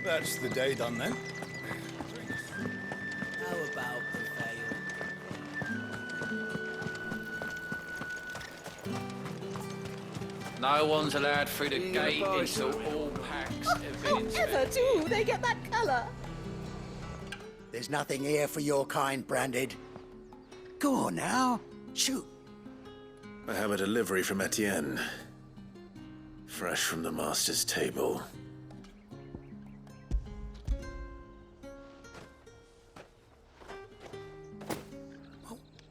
That's the day done then. How about the veil? No one's allowed through the gate until all packs have been inspected. However do they get that colour? There's nothing here for your kind, Branded. Go on now, shoot. I have a delivery from Etienne. Fresh from the master's table.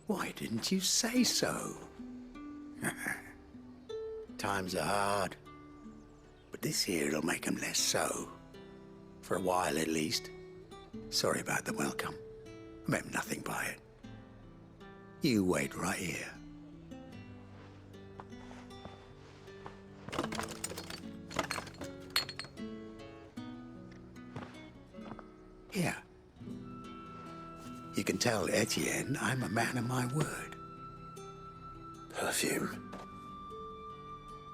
Why didn't you say so? Times are hard. But this here'll make 'em less so. For a while, at least. Sorry about the welcome. I meant nothing by it. You wait right here. Here. You can tell Etienne I'm a man of my word. Perfume.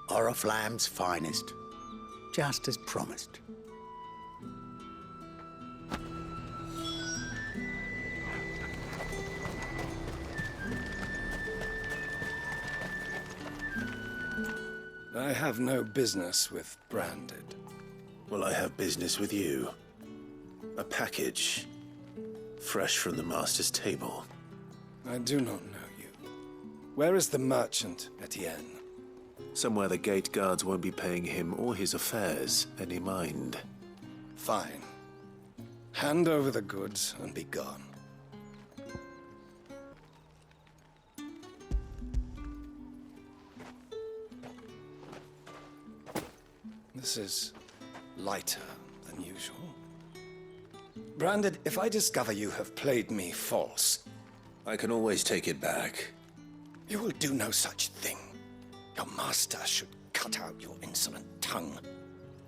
Oriflamme's finest. Just as promised. I have no business with Branded. Well, I have business with you. A package. Fresh from the master's table. I do not know you. Where is the merchant, Etienne? Somewhere the gate guards won't be paying him or his affairs any mind. Fine. Hand over the goods and be gone. This is lighter than usual. Branded, if I discover you have played me false... I can always take it back. You will do no such thing. Your master should cut out your insolent tongue.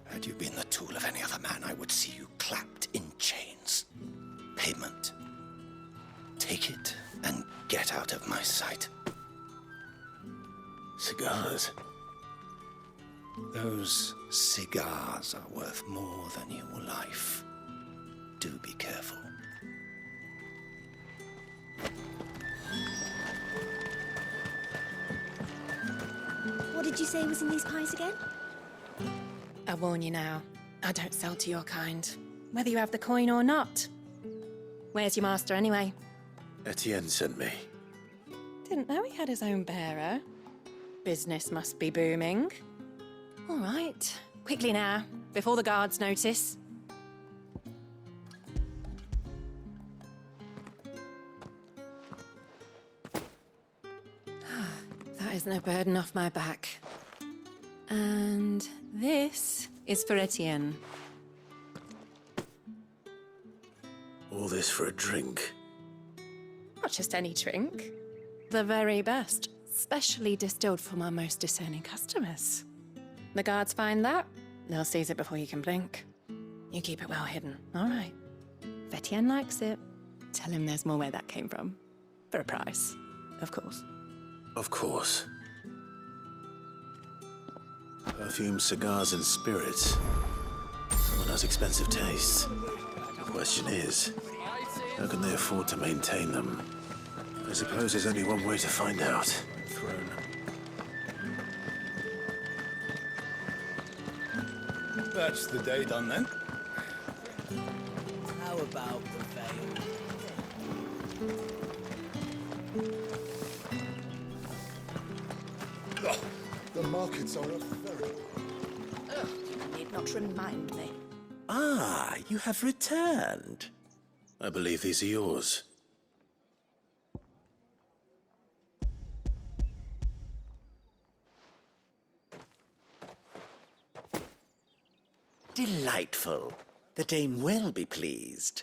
Had you been the tool of any other man, I would see you clapped in chains. Payment. Take it and get out of my sight. Cigars. Those cigars are worth more than your life. Do be careful. What did you say was in these pies again? I warn you now, I don't sell to your kind, whether you have the coin or not. Where's your master anyway? Etienne sent me. Didn't know he had his own bearer. Business must be booming. All right, quickly now, before the guards notice. That is no burden off my back. And this is for Etienne. All this for a drink. Not just any drink. The very best, specially distilled for my most discerning customers. The guards find that, they'll seize it before you can blink. You keep it well hidden, all right? If Etienne likes it, tell him there's more where that came from. For a price, of course. Of course. Perfume, cigars, and spirits. Someone has expensive tastes. The question is, how can they afford to maintain them? I suppose there's only one way to find out. Throne. That's the day done then. How about the veil? The markets are a very... Ugh, you need not remind me. Ah, you have returned. I believe these are yours. Delightful. The dame will be pleased.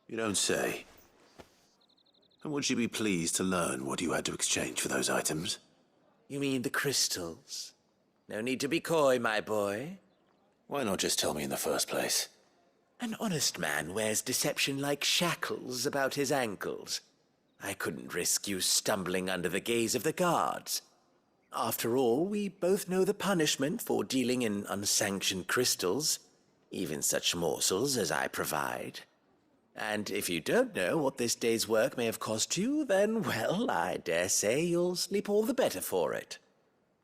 You don't say. And would she be pleased to learn what you had to exchange for those items? You mean the crystals? No need to be coy, my boy. Why not just tell me in the first place? An honest man wears deception like shackles about his ankles. I couldn't risk you stumbling under the gaze of the guards. After all, we both know the punishment for dealing in unsanctioned crystals. even such morsels as I provide. And if you don't know what this day's work may have cost you, then, well, I dare say you'll sleep all the better for it.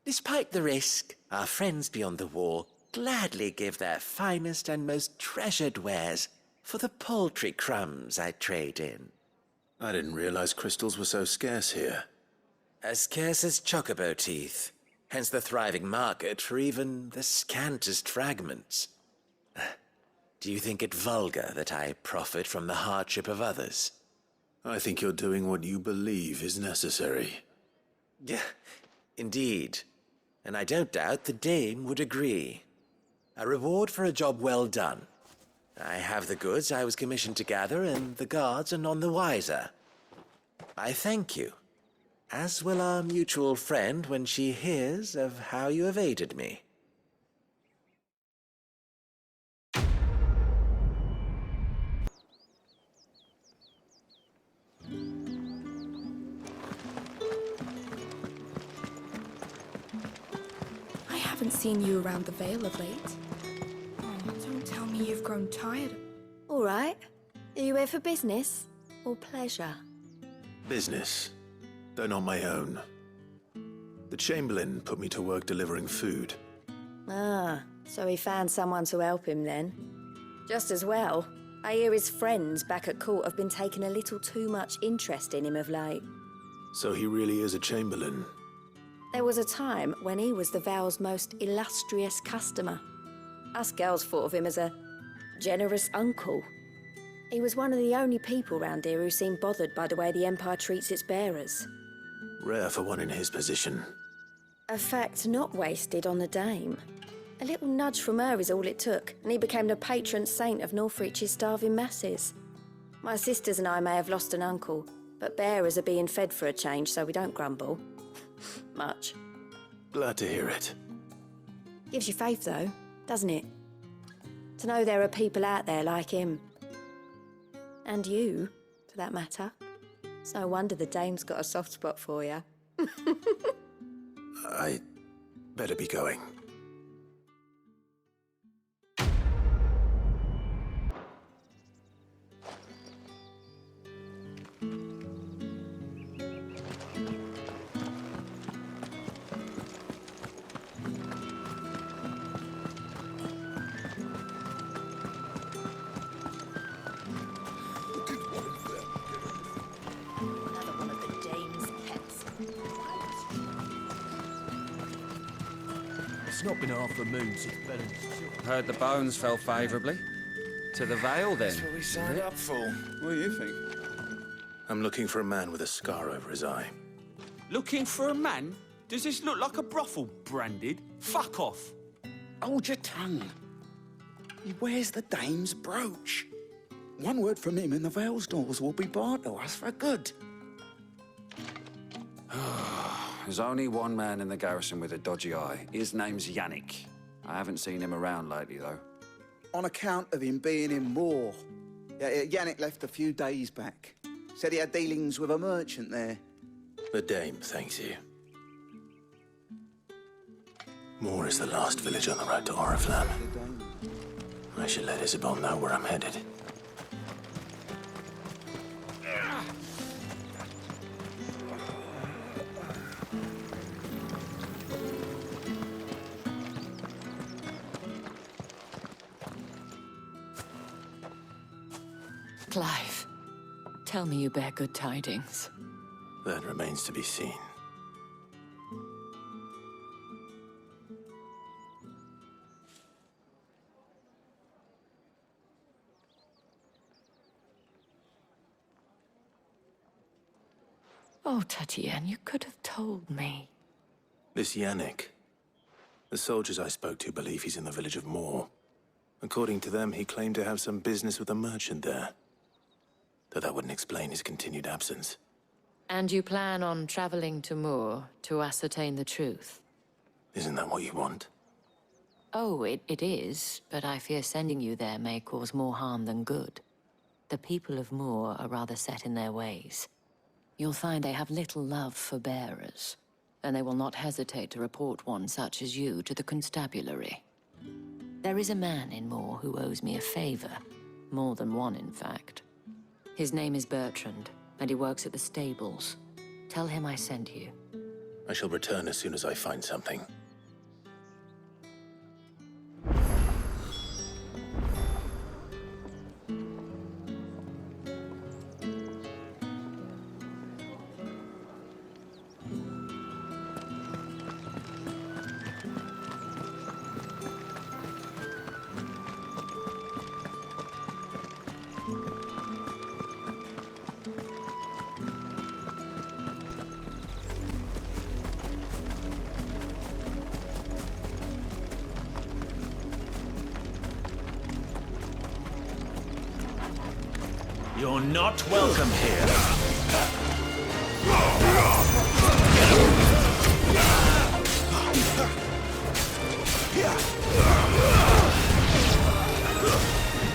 Despite the risk, our friends beyond the wall gladly give their finest and most treasured wares for the paltry crumbs I trade in. I didn't realize crystals were so scarce here. As scarce as chocobo teeth, hence the thriving market for even the scantest fragments. Do you think it vulgar that I profit from the hardship of others? I think you're doing what you believe is necessary. Yeah, indeed. And I don't doubt the dame would agree. A reward for a job well done. I have the goods I was commissioned to gather, and the guards are none the wiser. I thank you, as will our mutual friend when she hears of how you have aided me. I haven't seen you around the Vale of late. Oh, don't tell me you've grown tired. All right. Are you here for business or pleasure? Business, though not my own. The Chamberlain put me to work delivering food. Ah, so he found someone to help him then. Just as well. I hear his friends back at court have been taking a little too much interest in him of late. So he really is a Chamberlain. There was a time when he was the Vale's most illustrious customer. Us girls thought of him as a generous uncle. He was one of the only people round here who seemed bothered by the way the Empire treats its bearers. Rare for one in his position. A fact not wasted on the dame. A little nudge from her is all it took, and he became the patron saint of Northreach's starving masses. My sisters and I may have lost an uncle, but bearers are being fed for a change, so we don't grumble. Much. Glad to hear it. Gives you faith, though, doesn't it? To know there are people out there like him. And you, for that matter. It's no wonder the dame's got a soft spot for you. I better be going. Another one of the dame's pets. It's not been half a moon since Belen's children. Heard the bones fell favourably. To the Vale, then. That's what we signed up for. What do you think? I'm looking for a man with a scar over his eye. Looking for a man? Does this look like a brothel, Branded? Fuck off. Hold your tongue. He wears the dame's brooch. One word from him and the Vale's doors will be barred to us for good. There's only one man in the garrison with a dodgy eye. His name's Yannick. I haven't seen him around lately, though. On account of him being in war. Yannick left a few days back. Said he had dealings with a merchant there. The dame thanks you. Moor is the last village on the road to Oriflamme. I should let Isabel know where I'm headed. Clive, tell me you bear good tidings. That remains to be seen. Oh, Tatienne, you could have told me. This Yannick. The soldiers I spoke to believe he's in the village of Moor. According to them, he claimed to have some business with a merchant there. Though that wouldn't explain his continued absence. And you plan on traveling to Moor to ascertain the truth? Isn't that what you want? Oh, it is, but I fear sending you there may cause more harm than good. The people of Moor are rather set in their ways. You'll find they have little love for bearers, and they will not hesitate to report one such as you to the constabulary. There is a man in Moor who owes me a favor. More than one, in fact. His name is Bertrand, and he works at the stables. Tell him I sent you. I shall return as soon as I find something. You're not welcome here.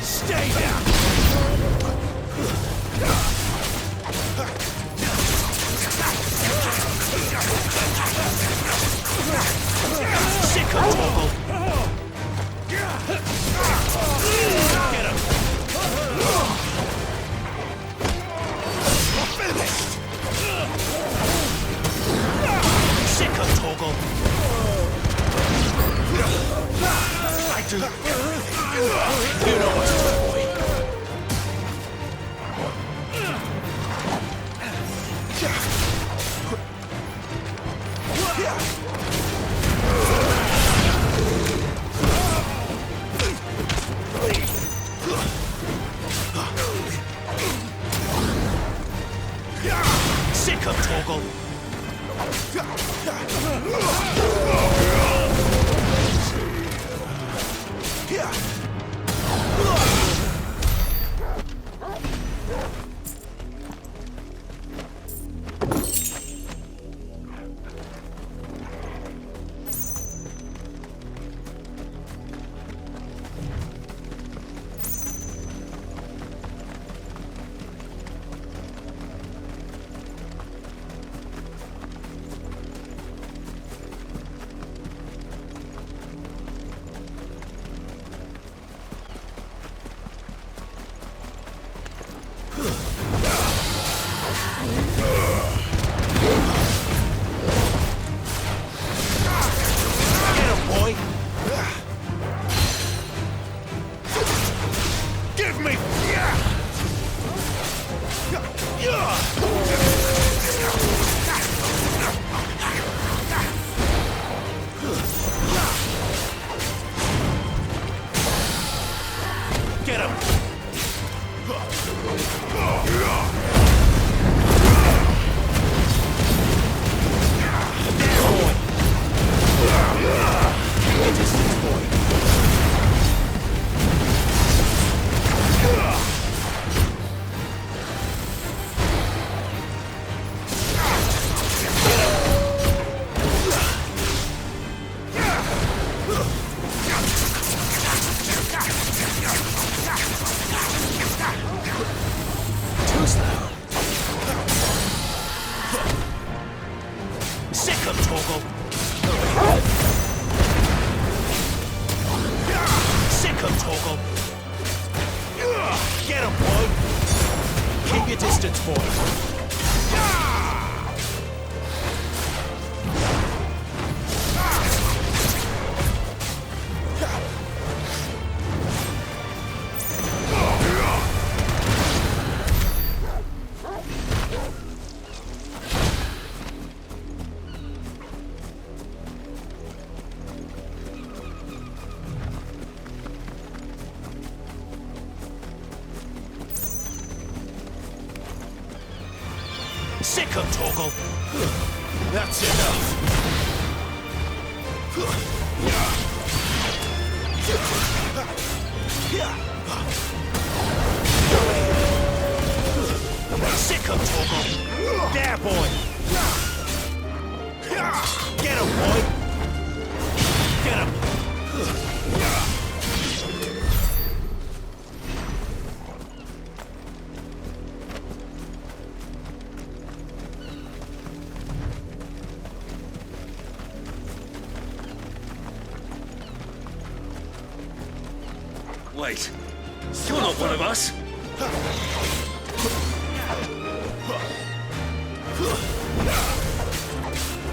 Stay down! Sick of Toggle! Get him! Finished! Sick of Toggle! I do everything. You know what's up, boy. Sick of Toggle! Sick of Toggle! That's enough! Sick of Toggle! There, boy! Get him, boy! Get him! Wait, you're not one of us!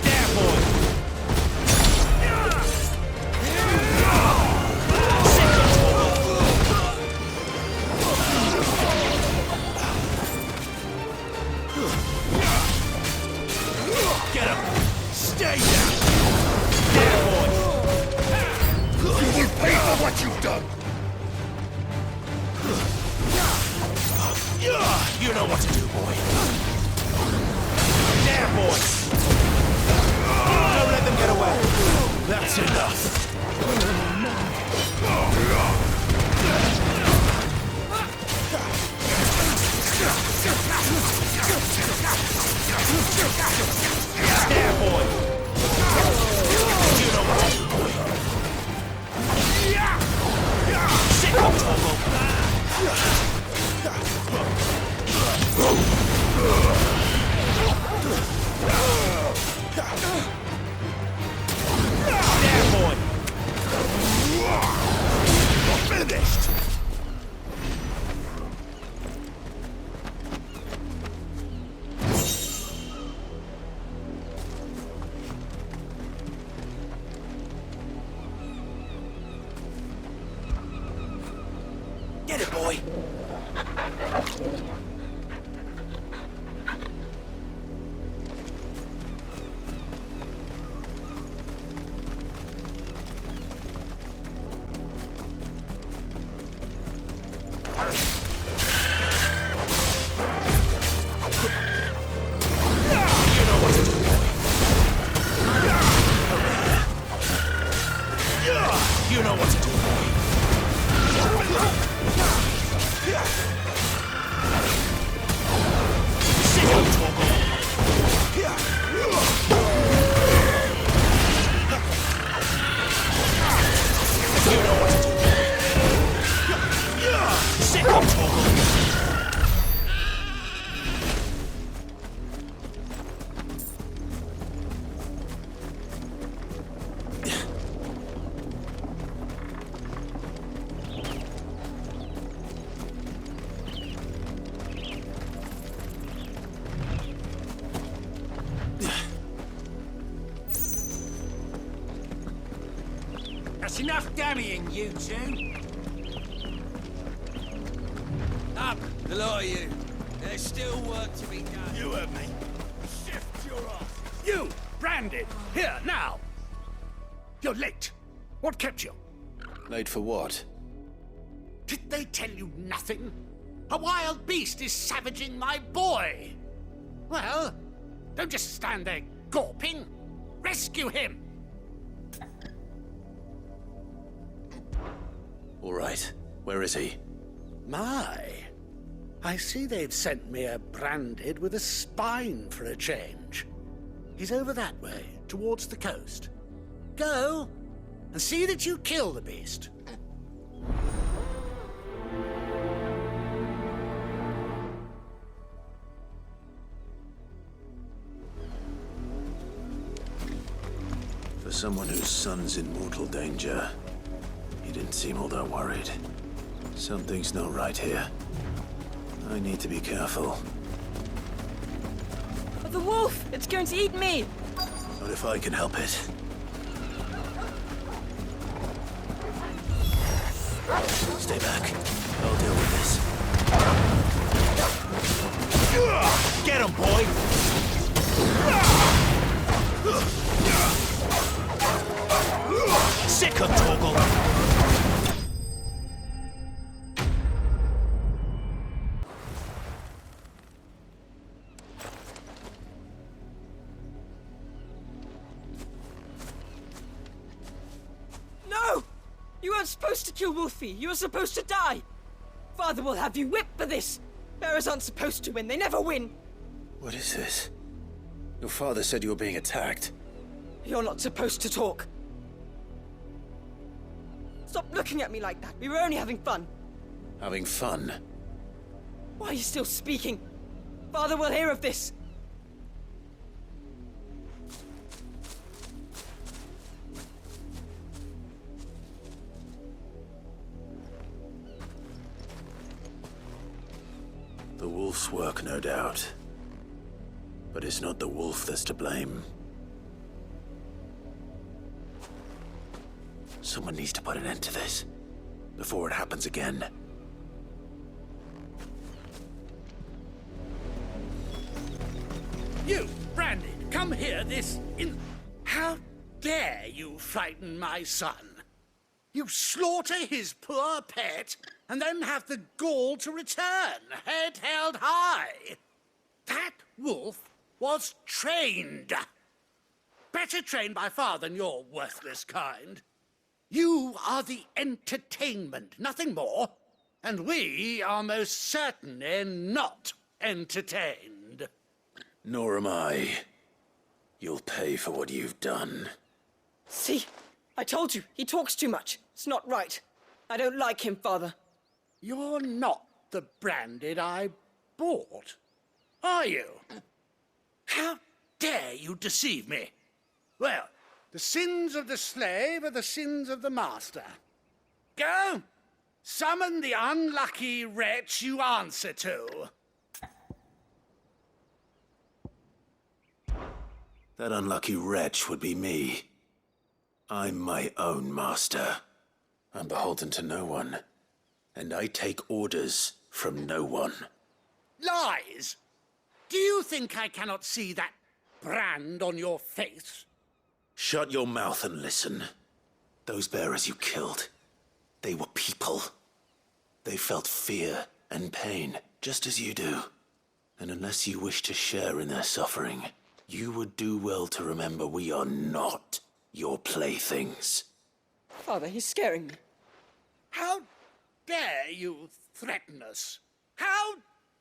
There, boy! Get him! Stay down! There, boy! You will pay for what you've done! You know what to do, boy. There, boy! Don't let them get away! That's enough! There, boy! You know what to do, boy. Sit up, Torgo! There, boy! Finished! Get it, boy! You know what to do, boy. Sit up, Torgo. You know what to do, boy. Sit up, Torgo. That's enough dammying, you two. Up, the lot of you. There's still work to be done. You heard me. Shift your ass. You, branded. Here, now. You're late. What kept you? Late for what? Did they tell you nothing? A wild beast is savaging my boy. Well, don't just stand there gawping. Rescue him. All right. Where is he? My. I see they've sent me a branded with a spine for a change. He's over that way, towards the coast. Go, and see that you kill the beast. For someone whose son's in mortal danger, he didn't seem all that worried. Something's not right here. I need to be careful. The wolf! It's going to eat me! Not if I can help it. Stay back. I'll deal with this. Get him, boy! Sick of Torgal! No! You weren't supposed to kill Wolfie. You were supposed to die. Father will have you whipped for this. Bearers aren't supposed to win. They never win. What is this? Your father said you were being attacked. You're not supposed to talk. Stop looking at me like that. We were only having fun. Having fun? Why are you still speaking? Father will hear of this. The wolf's work, no doubt. But it's not the wolf that's to blame. Someone needs to put an end to this, before it happens again. You, Branded, come here How dare you frighten my son? You slaughter his poor pet, and then have the gall to return, head held high. That wolf was trained. Better trained by far than your worthless kind. You are the entertainment, nothing more. And we are most certainly not entertained. Nor am I. You'll pay for what you've done. See? I told you, he talks too much. It's not right. I don't like him, Father. You're not the Branded I bought, are you? How dare you deceive me? Well, the sins of the slave are the sins of the master. Go! Summon the unlucky wretch you answer to. That unlucky wretch would be me. I'm my own master. I'm beholden to no one. And I take orders from no one. Lies! Do you think I cannot see that brand on your face? Shut your mouth and listen. Those bearers you killed, they were people. They felt fear and pain, just as you do. And unless you wish to share in their suffering, you would do well to remember we are not your playthings. Father, he's scaring me. How dare you threaten us? How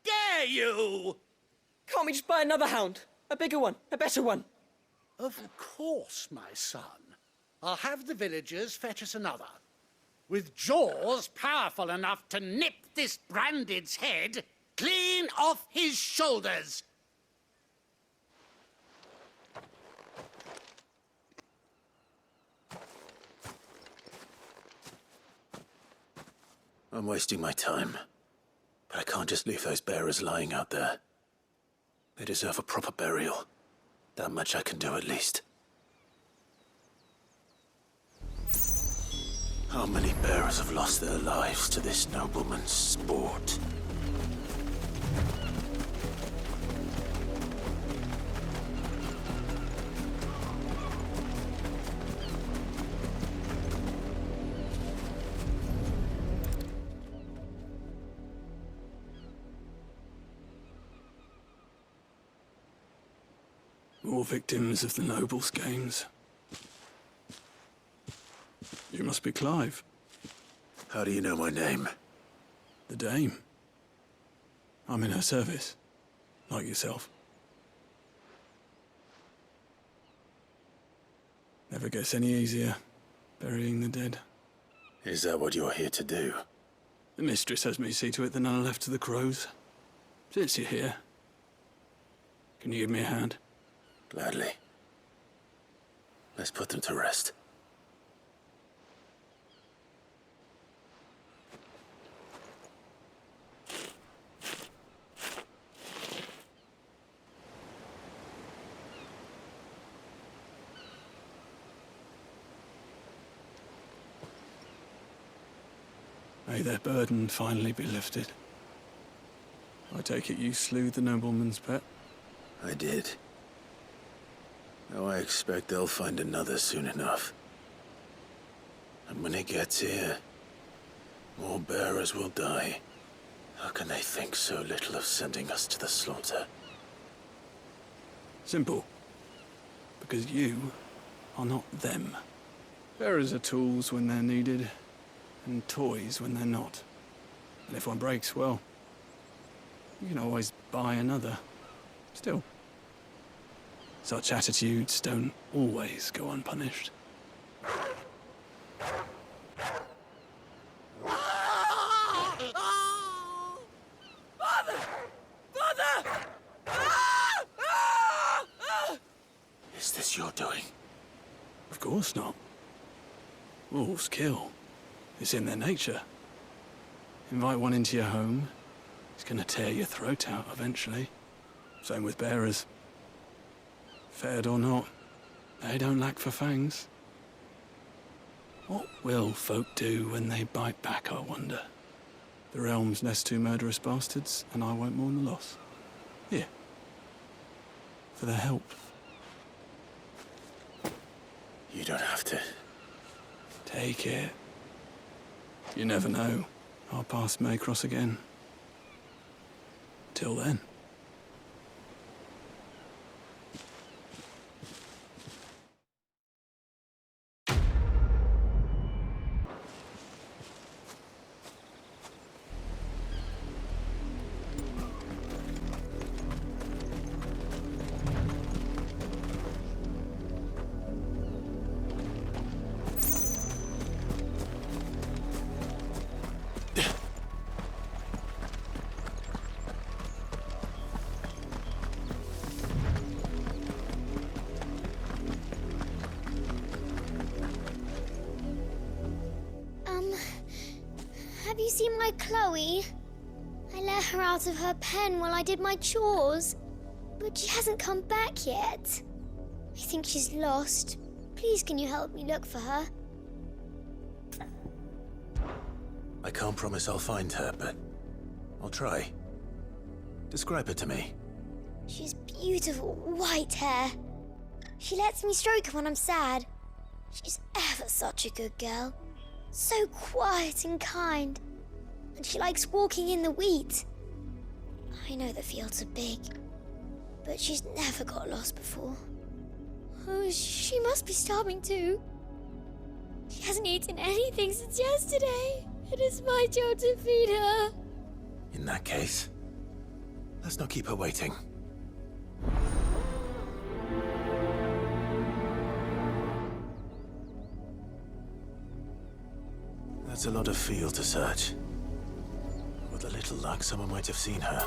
dare you? Can't we just buy another hound? A bigger one, a better one. Of course, my son. I'll have the villagers fetch us another. With jaws powerful enough to nip this Branded's head clean off his shoulders. I'm wasting my time. But I can't just leave those bearers lying out there. They deserve a proper burial. That much I can do at least. How many bearers have lost their lives to this nobleman's sport? More victims of the nobles' games. You must be Clive. How do you know my name? The Dame. I'm in her service, like yourself. Never gets any easier, burying the dead. Is that what you're here to do? The mistress has me see to it that none are left to the crows. Since you're here, can you give me a hand? Gladly. Let's put them to rest. May their burden finally be lifted. I take it you slew the nobleman's pet? I did. Now I expect they'll find another soon enough. And when it gets here, more bearers will die. How can they think so little of sending us to the slaughter? Simple. Because you are not them. Bearers are tools when they're needed, and toys when they're not. And if one breaks, well, you can always buy another. Still, such attitudes don't always go unpunished. Father! Father! Is this your doing? Of course not. Wolves kill. It's in their nature. Invite one into your home, It's gonna tear your throat out eventually. Same with bearers. Fed or not, they don't lack for fangs. What will folk do when they bite back, I wonder? The realm's less two murderous bastards, and I won't mourn the loss. Here. For their help. You don't have to. Take it. You never know. Our paths may cross again. Till then. Have you seen my Chloe? I let her out of her pen while I did my chores, but she hasn't come back yet. I think she's lost. Please, can you help me look for her? I can't promise I'll find her, but I'll try. Describe her to me. She's beautiful white hair. She lets me stroke her when I'm sad. She's ever such a good girl. So quiet and kind. And she likes walking in the wheat. I know the fields are big, but she's never got lost before. Oh, she must be starving too. She hasn't eaten anything since yesterday. It is my job to feed her. In that case, let's not keep her waiting. That's a lot of field to search. With a little luck, someone might have seen her.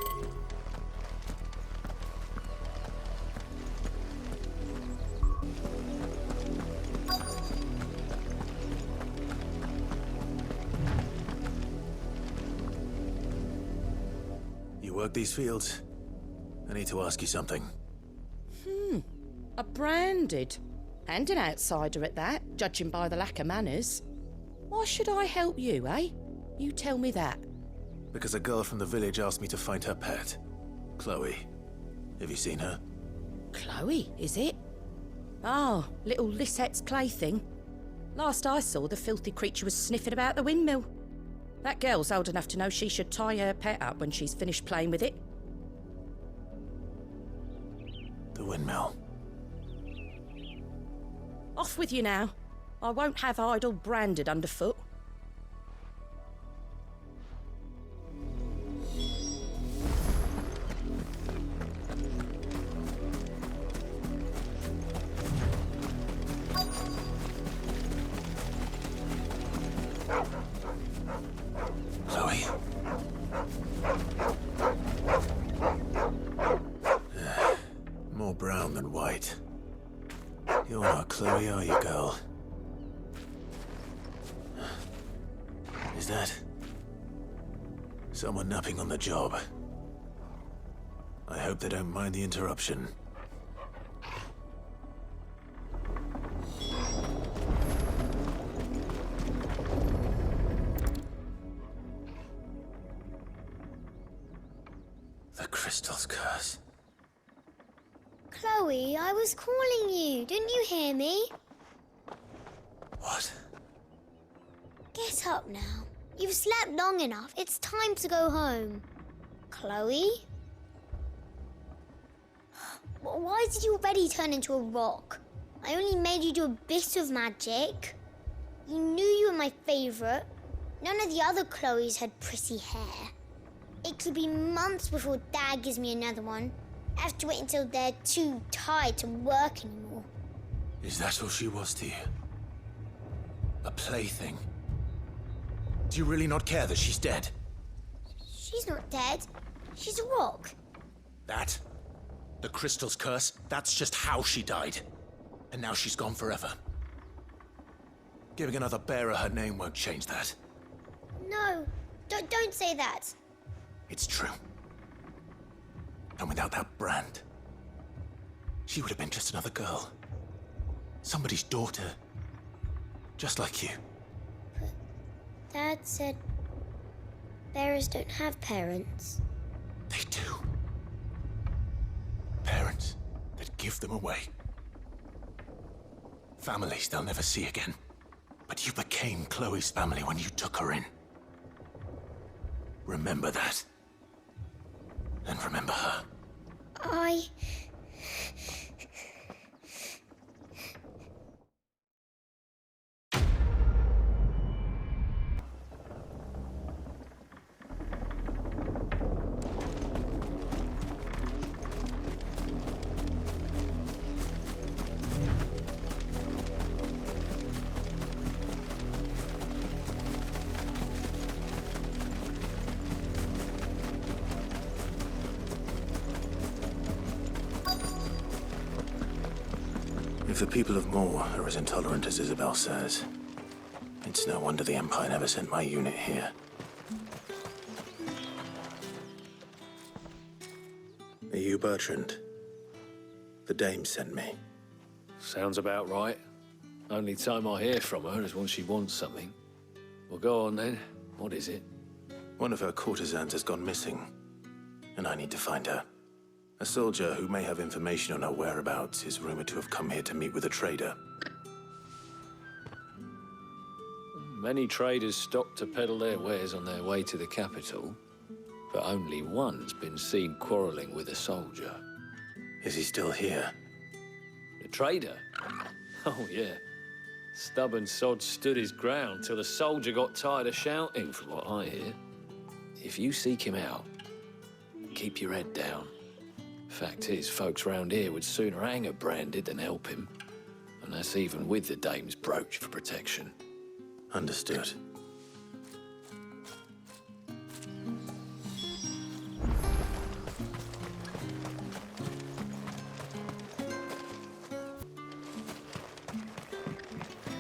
You work these fields? I need to ask you something. A branded. And an outsider at that, judging by the lack of manners. Why should I help you, eh? You tell me that. Because a girl from the village asked me to find her pet. Chloe. Have you seen her? Chloe, is it? Oh, little Lisette's plaything. Last I saw, the filthy creature was sniffing about the windmill. That girl's old enough to know she should tie her pet up when she's finished playing with it. The windmill. Off with you now. I won't have idle branded underfoot. Chloe. More brown than white. You're not Chloe, are you, girl? Is that someone napping on the job? I hope they don't mind the interruption. The crystal's curse. Chloe, I was calling you. Didn't you hear me? What? Get up now. You've slept long enough. It's time to go home. Chloe? Why did you already turn into a rock? I only made you do a bit of magic. You knew you were my favourite. None of the other Chloes had pretty hair. It could be months before Dad gives me another one. I have to wait until they're too tired to work anymore. Is that all she was to you? A plaything? Do you really not care that she's dead? She's not dead. She's a rock. That? The crystal's curse? That's just how she died. And now she's gone forever. Giving another bearer her name won't change that. No, don't say that. It's true. And without that brand, she would have been just another girl. Somebody's daughter. Just like you. Dad said bearers don't have parents. They do. Parents that give them away. Families they'll never see again. But you became Chloe's family when you took her in. Remember that. And remember her. If the people of Moor are as intolerant as Isabel says, it's no wonder the Empire never sent my unit here. Are you Bertrand? The dame sent me. Sounds about right. Only time I hear from her is when she wants something. Well, go on then. What is it? One of her courtesans has gone missing, and I need to find her. A soldier who may have information on her whereabouts is rumored to have come here to meet with a trader. Many traders stop to peddle their wares on their way to the capital, but only one's been seen quarreling with a soldier. Is he still here? The trader? Oh, yeah. Stubborn sod stood his ground till the soldier got tired of shouting, from what I hear. If you seek him out, keep your head down. Fact is, folks round here would sooner hang a branded than help him. And that's even with the dame's brooch for protection. Understood.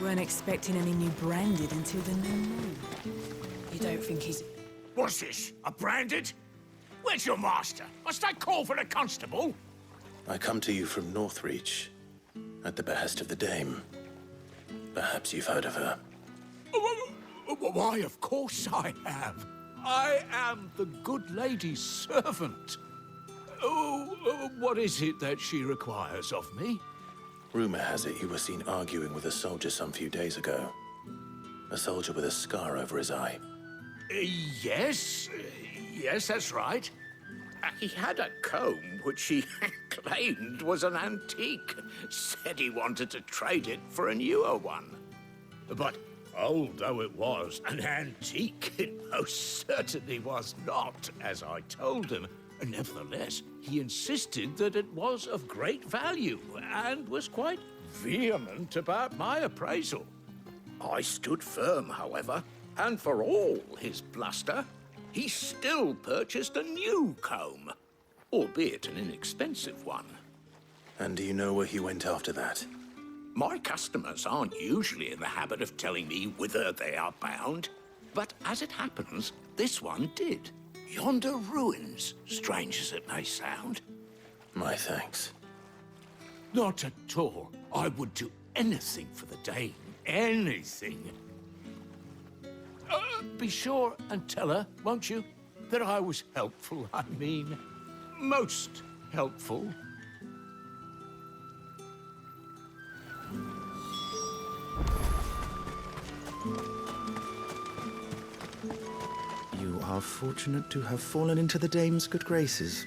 Weren't expecting any new branded until the new moon. You don't think he's... What's this? A branded? Where's your master? Must I call for the constable? I come to you from Northreach, at the behest of the dame. Perhaps you've heard of her. Why, of course I have. I am the good lady's servant. What is it that she requires of me? Rumor has it you were seen arguing with a soldier some few days ago. A soldier with a scar over his eye. Yes, that's right. He had a comb which he claimed was an antique. Said he wanted to trade it for a newer one. But old though it was, an antique it most certainly was not, as I told him. Nevertheless, he insisted that it was of great value and was quite vehement about my appraisal. I stood firm, however, and for all his bluster, he still purchased a new comb, albeit an inexpensive one. And do you know where he went after that? My customers aren't usually in the habit of telling me whither they are bound, but as it happens, this one did. Yonder ruins, strange as it may sound. My thanks. Not at all. I would do anything for the dame. Anything. Be sure and tell her, won't you, that I was helpful. I mean, most helpful. You are fortunate to have fallen into the dame's good graces,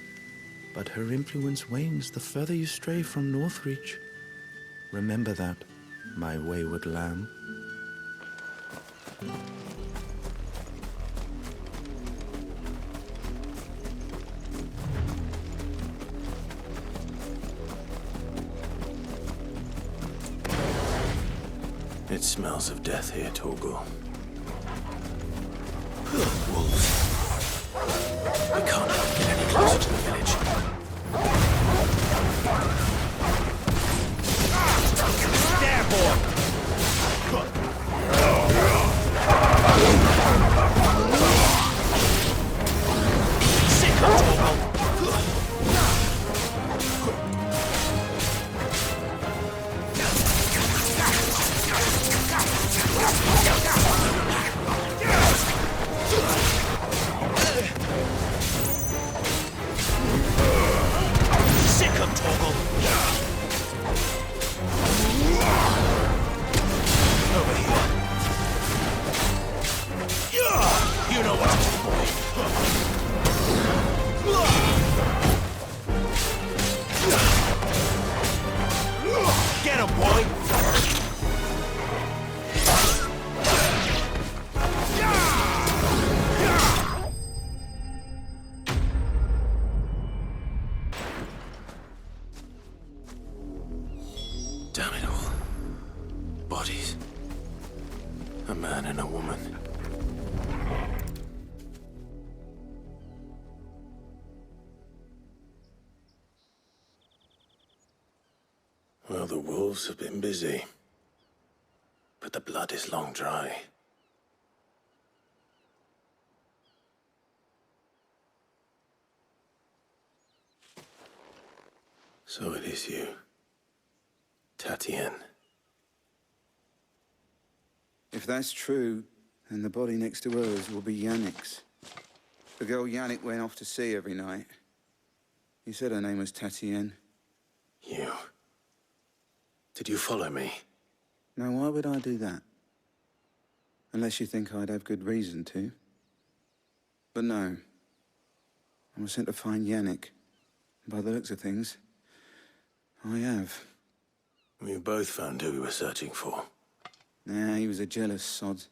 but her influence wanes the further you stray from Northreach. Remember that, my wayward lamb. It smells of death here, Torgal. Wolves. We can't get any closer to the village. There, boy! bodies. A man and a woman. Well, the wolves have been busy. But the blood is long dry. So it is you, Tatienne. If that's true, then the body next to hers will be Yannick's. The girl Yannick went off to sea every night. You said her name was Tatienne. You. Did you follow me? Now, why would I do that? Unless you think I'd have good reason to. But no. I was sent to find Yannick. By the looks of things, I have. We both found who we were searching for. Nah, he was a jealous sod.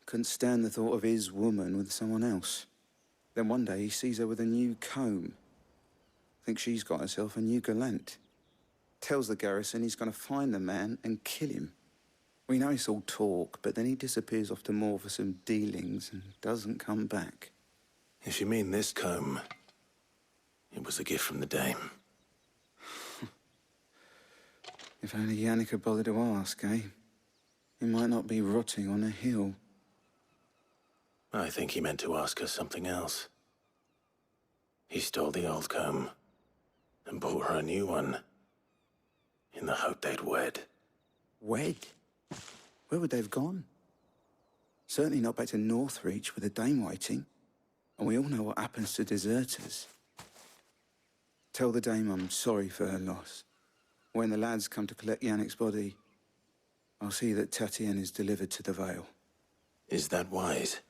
Couldn't stand the thought of his woman with someone else. Then one day he sees her with a new comb. Thinks she's got herself a new gallant. Tells the garrison he's gonna find the man and kill him. We know it's all talk, but then he disappears off to Moor for some dealings and doesn't come back. If you mean this comb, it was a gift from the dame. If only Yannick had bothered to ask, eh? He might not be rotting on a hill. I think he meant to ask her something else. He stole the old comb and bought her a new one in the hope they'd wed. Wed? Where would they have gone? Certainly not back to Northreach with the dame waiting. And we all know what happens to deserters. Tell the dame I'm sorry for her loss. When the lads come to collect Yannick's body, I'll see that Tatienne is delivered to the Vale. Is that wise?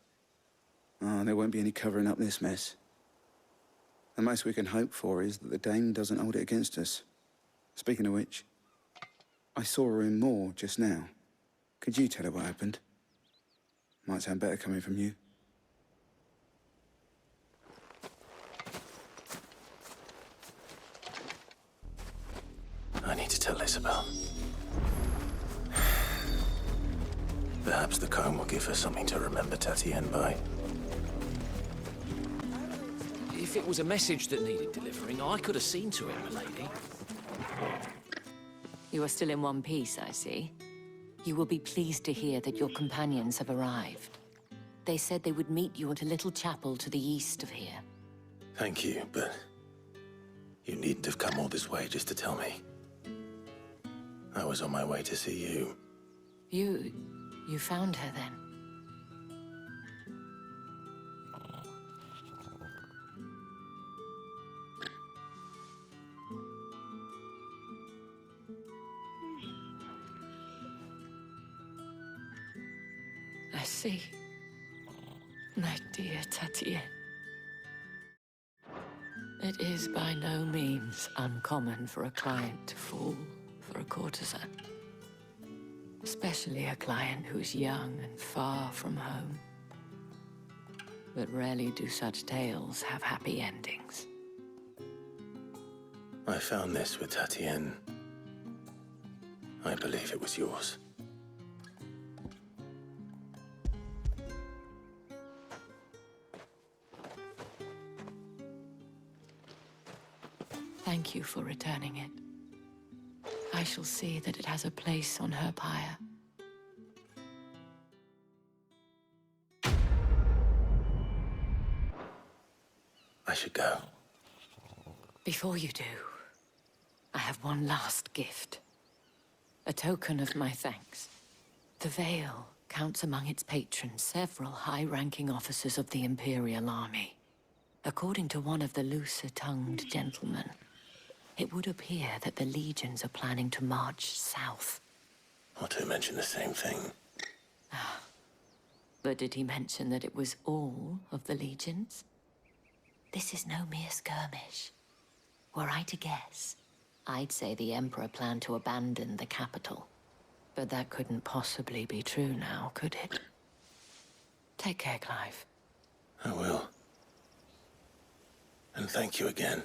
Oh, there won't be any covering up this mess. The most we can hope for is that the dame doesn't hold it against us. Speaking of which, I saw her in Moor just now. Could you tell her what happened? Might sound better coming from you. I need to tell Isabel. Perhaps the comb will give her something to remember Tatienne by. If it was a message that needed delivering, I could have seen to it, milady. You are still in one piece, I see. You will be pleased to hear that your companions have arrived. They said they would meet you at a little chapel to the east of here. Thank you, but you needn't have come all this way just to tell me. I was on my way to see you. You found her then? I see. My dear Tatienne. It is by no means uncommon for a client to fall for a courtesan. Especially a client who's young and far from home. But rarely do such tales have happy endings. I found this with Tatienne. I believe it was yours. Thank you for returning it. I shall see that it has a place on her pyre. I should go. Before you do, I have one last gift. A token of my thanks. The Vale counts among its patrons several high-ranking officers of the Imperial Army. According to one of the looser-tongued gentlemen, it would appear that the legions are planning to march south. Not to mention the same thing. But did he mention that it was all of the legions? This is no mere skirmish. Were I to guess, I'd say the Emperor planned to abandon the capital. But that couldn't possibly be true now, could it? Take care, Clive. I will. And thank you again.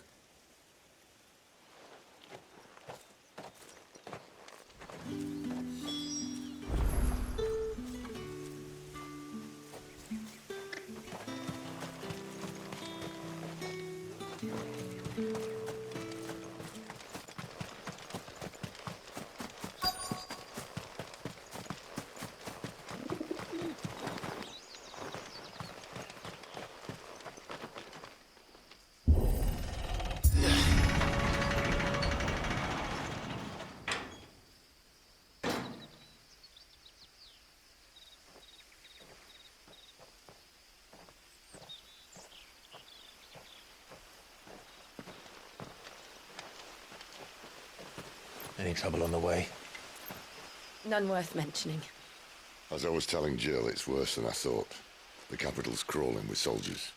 Any trouble on the way? None worth mentioning. As I was telling Jill, it's worse than I thought. The capital's crawling with soldiers.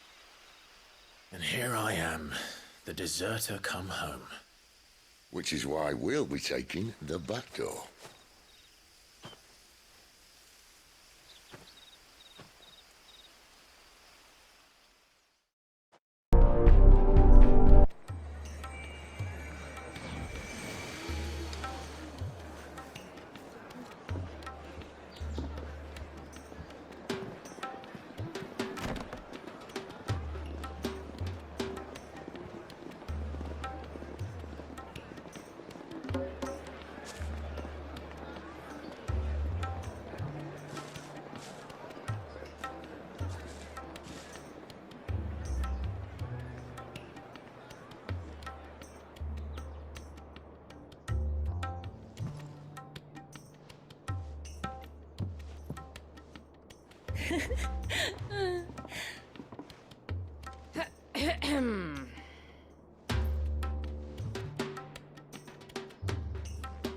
And here I am, the deserter come home. Which is why we'll be taking the back door.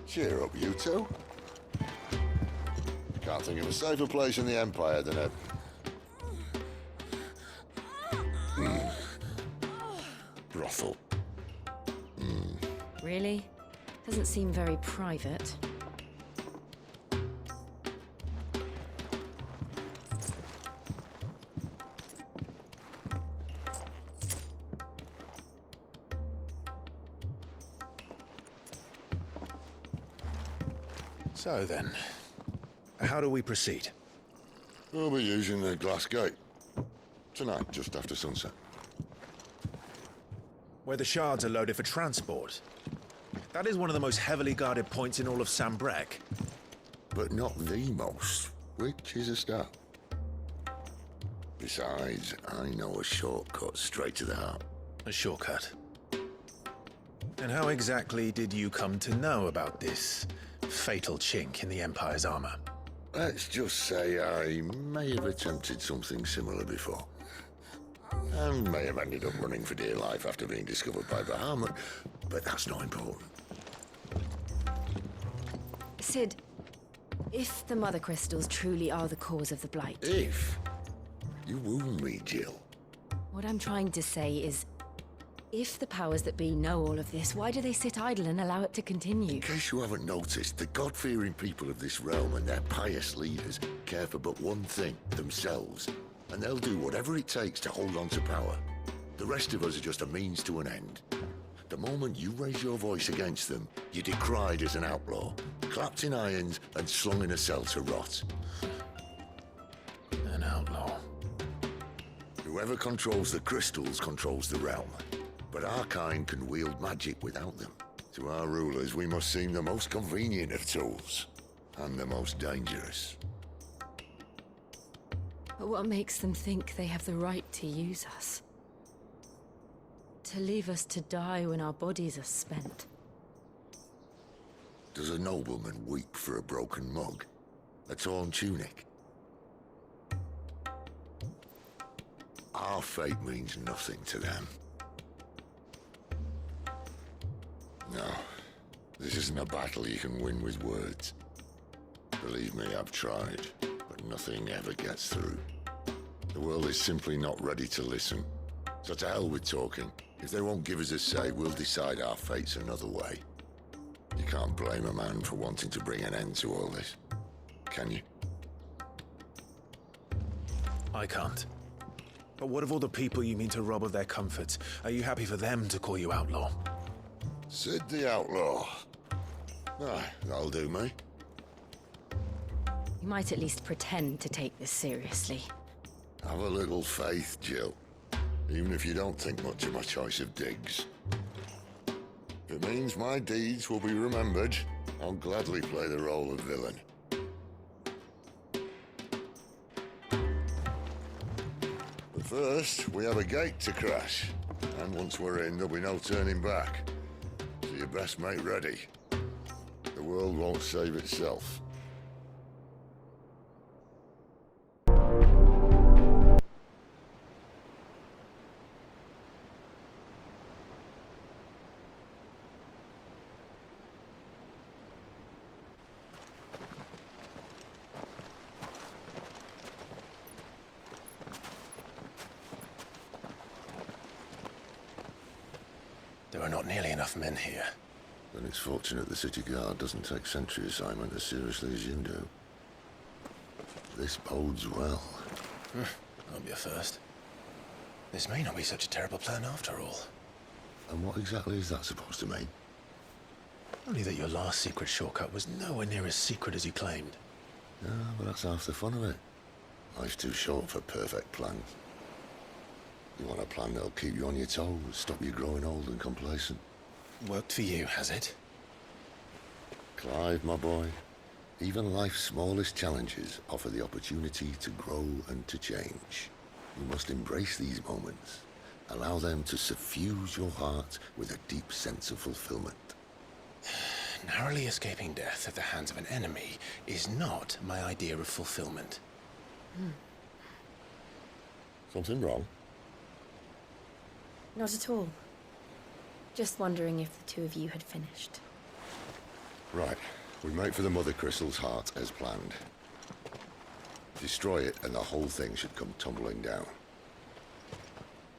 Cheer up, you two. Can't think of a safer place in the Empire than a... brothel. Really? Doesn't seem very private. So then, how do we proceed? We'll be using the glass gate. Tonight, just after sunset. Where the shards are loaded for transport. That is one of the most heavily guarded points in all of Sambrek. But not the most, which is a start. Besides, I know a shortcut straight to the heart. A shortcut? And how exactly did you come to know about this fatal chink in the Empire's armor? Let's just say I may have attempted something similar before. And may have ended up running for dear life after being discovered by Bahamut, but that's not important. Cid, if the Mother Crystals truly are the cause of the Blight... If? You wound me, Jill. What I'm trying to say is, if the powers that be know all of this, why do they sit idle and allow it to continue? In case you haven't noticed, the God-fearing people of this realm and their pious leaders care for but one thing, themselves. And they'll do whatever it takes to hold on to power. The rest of us are just a means to an end. The moment you raise your voice against them, you're decried as an outlaw, clapped in irons and slung in a cell to rot. An outlaw. Whoever controls the crystals controls the realm. But our kind can wield magic without them. To our rulers, we must seem the most convenient of tools, and the most dangerous. But what makes them think they have the right to use us? To leave us to die when our bodies are spent? Does a nobleman weep for a broken mug? A torn tunic? Our fate means nothing to them. No, this isn't a battle you can win with words. Believe me, I've tried, but nothing ever gets through. The world is simply not ready to listen. So to hell with talking. If they won't give us a say, we'll decide our fates another way. You can't blame a man for wanting to bring an end to all this, can you? I can't. But what of all the people you mean to rob of their comforts? Are you happy for them to call you outlaw? Cid the Outlaw. Aye, that'll do me. You might at least pretend to take this seriously. Have a little faith, Jill. even if you don't think much of my choice of digs. If it means my deeds will be remembered, I'll gladly play the role of villain. But first, we have a gate to crash, and once we're in, there'll be no turning back. So you best make ready. The world won't save itself. There are not nearly enough men here. Then it's fortunate the city guard doesn't take sentry assignment as seriously as you do. This bodes well. That'll be a first. This may not be such a terrible plan after all. And what exactly is that supposed to mean? Only that your last secret shortcut was nowhere near as secret as you claimed. Yeah, but that's half the fun of it. Life's too short for perfect plans. You want a plan that'll keep you on your toes, stop you growing old and complacent. Worked for you, has it? Clive, my boy, even life's smallest challenges offer the opportunity to grow and to change. You must embrace these moments. Allow them to suffuse your heart with a deep sense of fulfillment. Narrowly escaping death at the hands of an enemy is not my idea of fulfillment. Something wrong? Not at all. Just wondering if the two of you had finished. Right. We make for the Mother Crystal's heart as planned. Destroy it and the whole thing should come tumbling down.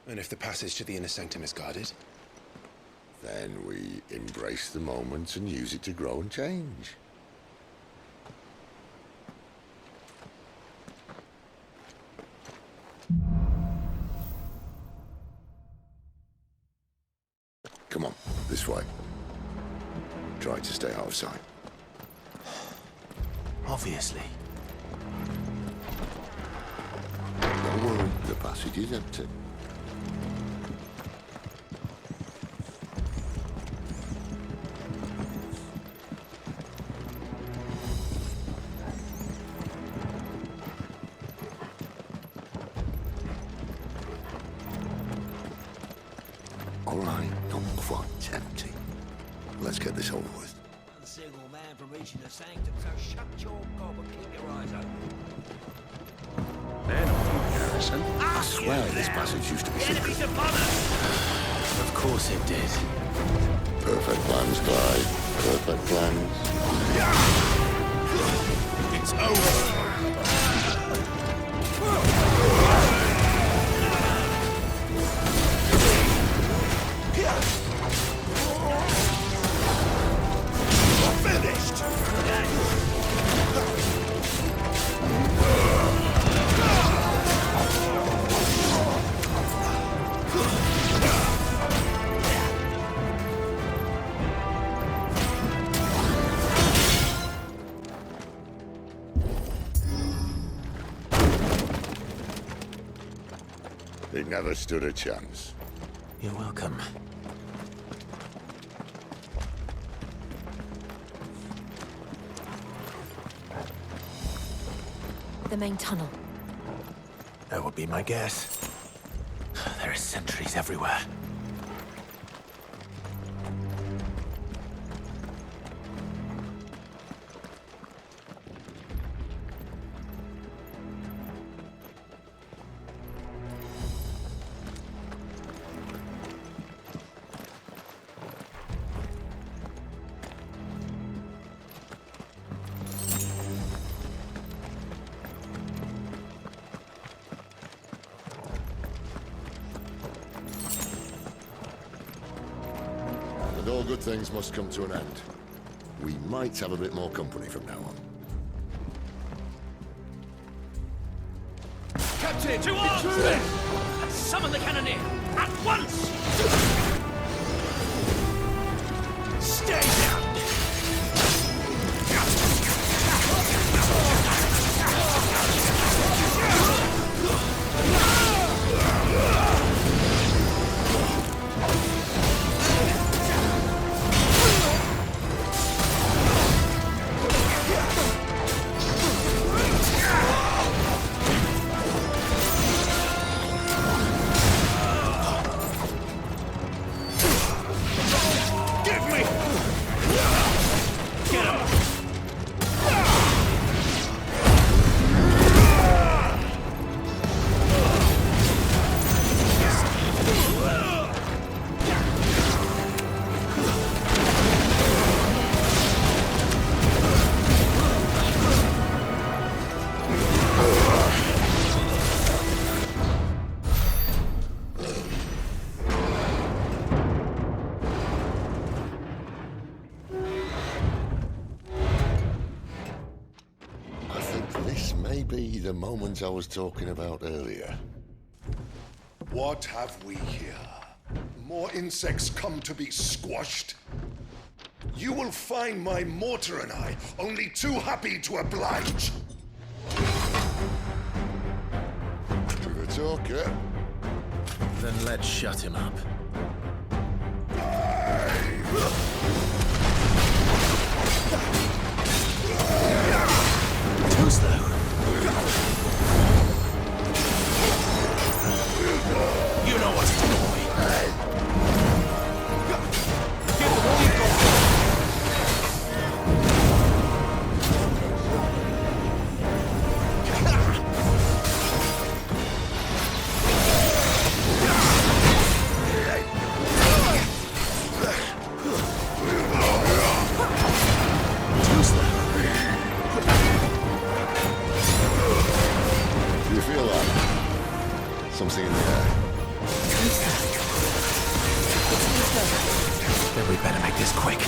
And if the passage to the inner sanctum is guarded? Then we embrace the moment and use it to grow and change. Come on, this way. Try to stay out of sight. Obviously. Don't worry, the passage is empty. All right, not quite empty. Let's get this over with. One single man from reaching the sanctum, so shut your gob and keep your eyes open. They're not from the garrison. I swear this passage used to be secret. Enemies upon us! Of course it did. Perfect plans, Clive. Perfect plans. It's over! He never stood a chance. You're welcome. The main tunnel. That would be my guess. There are sentries everywhere. And all good things must come to an end. We might have a bit more company from now on. Captain! To arms! Summon the cannoneer! At once! Stay down! be the moment I was talking about earlier. What have we here? More insects come to be squashed? You will find my mortar and I only too happy to oblige. To the talker. Then let's shut him up. Too slow. You know what to do, boy. Give them all you've got. You feel that? Something in the air. Then we better make this quick.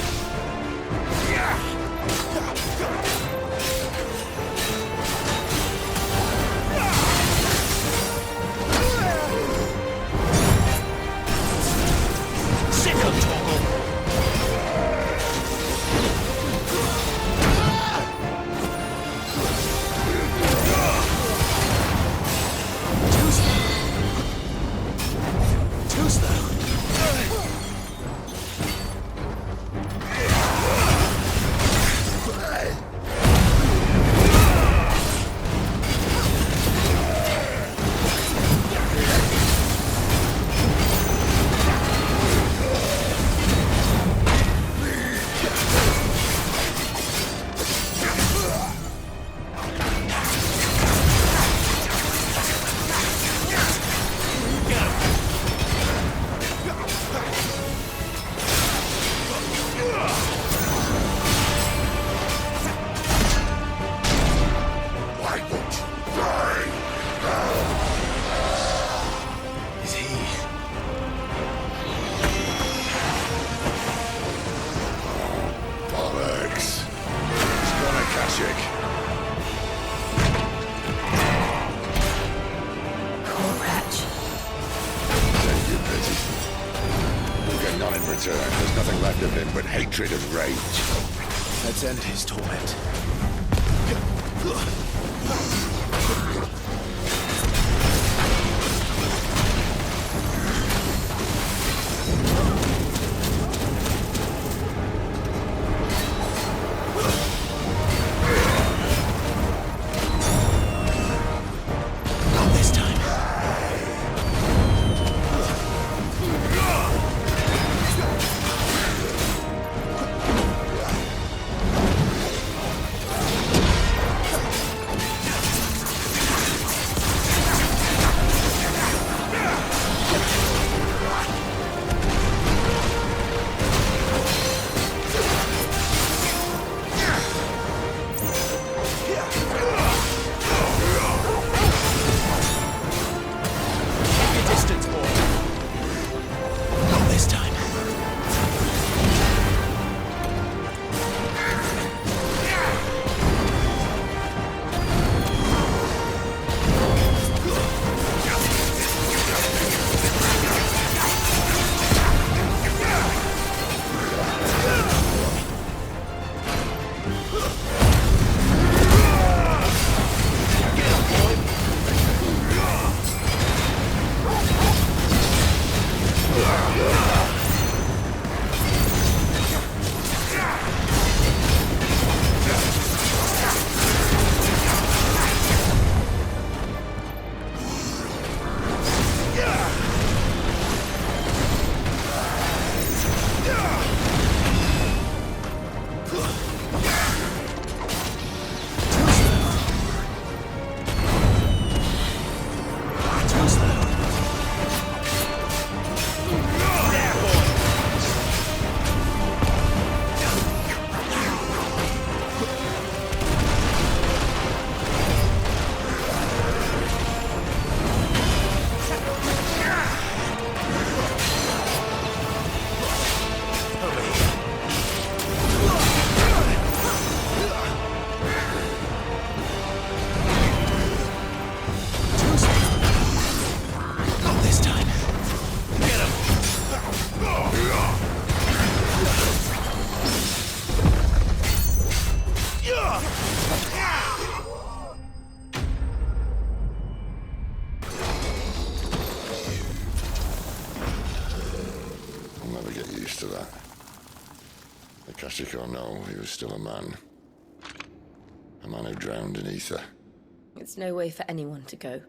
Sit up, Torgal. Too slow. There's nothing left of him but hatred and rage. Let's end his torment. Not this time. never get used to that. Akashic or no, he was still a man. A man who drowned in ether. It's no way for anyone to go.